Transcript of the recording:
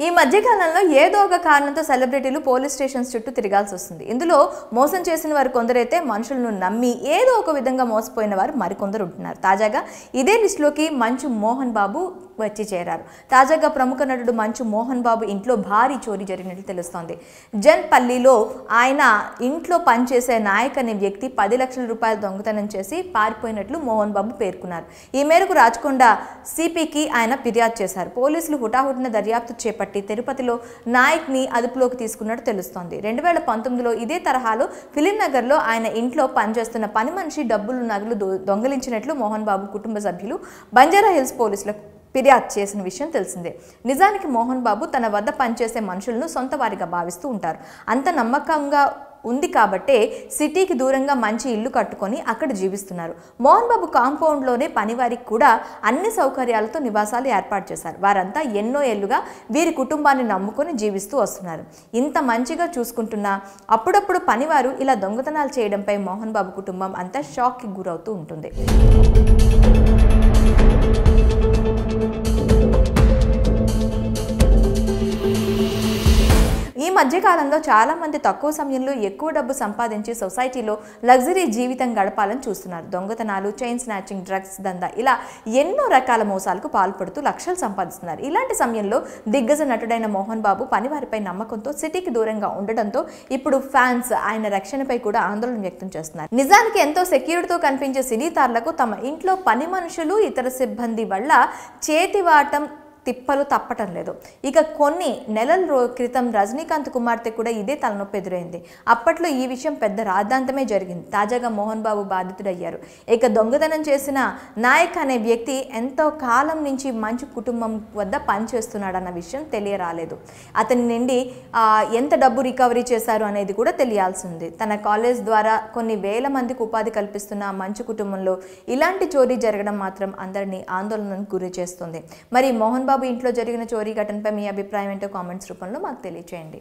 ఈ మధ్యకాలంలో ఏదో ఒక కారణంతో సెలబ్రిటీలు పోలీస్ స్టేషన్స్ చుట్టూ తిరగాల్సి వస్తుంది. ఇందులో మోసం చేసిన వారు కొందరైతే మనుషులను నమ్మి ఏదో ఒక విధంగా మోసపోయిన వారు మరికొందరు ఉంటున్నారు. తాజాగా ఇదే లిస్టులోకి మంచు మోహన్ బాబు వచ్చి చేరారు. తాజాగా ప్రముఖ నటుడు మంచు మోహన్ బాబు ఇంట్లో భారీ చోరీ జరిగినట్లు తెలుస్తోంది. జన్పల్లిలో ఆయన ఇంట్లో పనిచేసే నాయక్ అనే వ్యక్తి 10 లక్షల రూపాయలు దొంగతనం చేసి పారిపోయినట్లు మోహన్ బాబు పేర్కొన్నారు. ఈ మేరకు రాచకొండ సిపికి ఆయన ఫిర్యాదు చేశారు. పోలీసులు హుటాహుటిన దర్యాప్తు చేపట్టి తిరుపతిలో నాయక్ని అదుపులోకి తీసుకున్నట్టు తెలుస్తోంది. 2019లో ఇదే తరహాలో ఫిలింనగర్లో ఆయన ఇంట్లో పనిచేస్తున్న పని మనిషి డబ్బులు నగలు దొంగిలించినట్లు మోహన్ బాబు కుటుంబ సభ్యులు బంజారా హిల్స్ పోలీసులకు ఫిర్యాదు చేసిన విషయం తెలిసిందే. నిజానికి మోహన్ బాబు తన వద్ద పనిచేసే మనుషులను సొంత వారిగా భావిస్తూ ఉంటారు. అంత నమ్మకంగా ఉంది కాబట్టే సిటీకి దూరంగా మంచి ఇల్లు కట్టుకొని అక్కడ జీవిస్తున్నారు. మోహన్ బాబు కాంపౌండ్లోనే పనివారికి కూడా అన్ని సౌకర్యాలతో నివాసాలు ఏర్పాటు చేశారు. వారంతా ఎన్నో ఏళ్లుగా వీరి కుటుంబాన్ని నమ్ముకొని జీవిస్తూ వస్తున్నారు. ఇంత మంచిగా చూసుకుంటున్నా అప్పుడప్పుడు పనివారు ఇలా దొంగతనాలు చేయడంపై మోహన్ బాబు కుటుంబం అంతా షాక్కి గురవుతూ ఉంటుంది. ఈ మధ్యకాలంలో చాలామంది తక్కువ సమయంలో ఎక్కువ డబ్బు సంపాదించి సొసైటీలో లగ్జరీ జీవితం గడపాలని చూస్తున్నారు. దొంగతనాలు, చైన్ స్నాచింగ్, డ్రగ్స్ దందా ఇలా ఎన్నో రకాల మోసాలకు పాల్పడుతూ లక్షలు సంపాదిస్తున్నారు. ఇలాంటి సమయంలో దిగ్గజ నటుడైన మోహన్ బాబు పనివారిపై నమ్మకంతో సిటీకి దూరంగా ఉండడంతో ఇప్పుడు ఫ్యాన్స్ ఆయన రక్షణపై కూడా ఆందోళన వ్యక్తం చేస్తున్నారు. నిజానికి ఎంతో సెక్యూరిటీతో కనిపించే సినీ తారలకు తమ ఇంట్లో పని మనుషులు, ఇతర సిబ్బంది వల్ల చేతివాటం తిప్పలు తప్పటం లేదు. ఇక కొన్ని నెలల క్రితం రజనీకాంత్ కుమార్తె కూడా ఇదే తలనొప్పి ఎదురైంది. అప్పట్లో ఈ విషయం పెద్ద రాద్ధాంతమే జరిగింది. తాజాగా మోహన్ బాబు బాధితుడయ్యారు. ఇక దొంగతనం చేసిన నాయక్ అనే వ్యక్తి ఎంతో కాలం నుంచి మంచి కుటుంబం వద్ద పనిచేస్తున్నాడన్న విషయం తెలియరాలేదు. అతని నుండి ఎంత డబ్బు రికవరీ చేశారు అనేది కూడా తెలియాల్సి ఉంది. తన కాలేజ్ ద్వారా కొన్ని వేల మందికి ఉపాధి కల్పిస్తున్న మంచి కుటుంబంలో ఇలాంటి చోరీ జరగడం మాత్రం అందరినీ ఆందోళనకు గురి చేస్తుంది. మరి మోహన్ బాబు ఇంట్లో జరిగిన చోరీ ఘటనపై మీ అభిప్రాయం ఏంటో కామెంట్స్ రూపంలో మాకు తెలియచేయండి.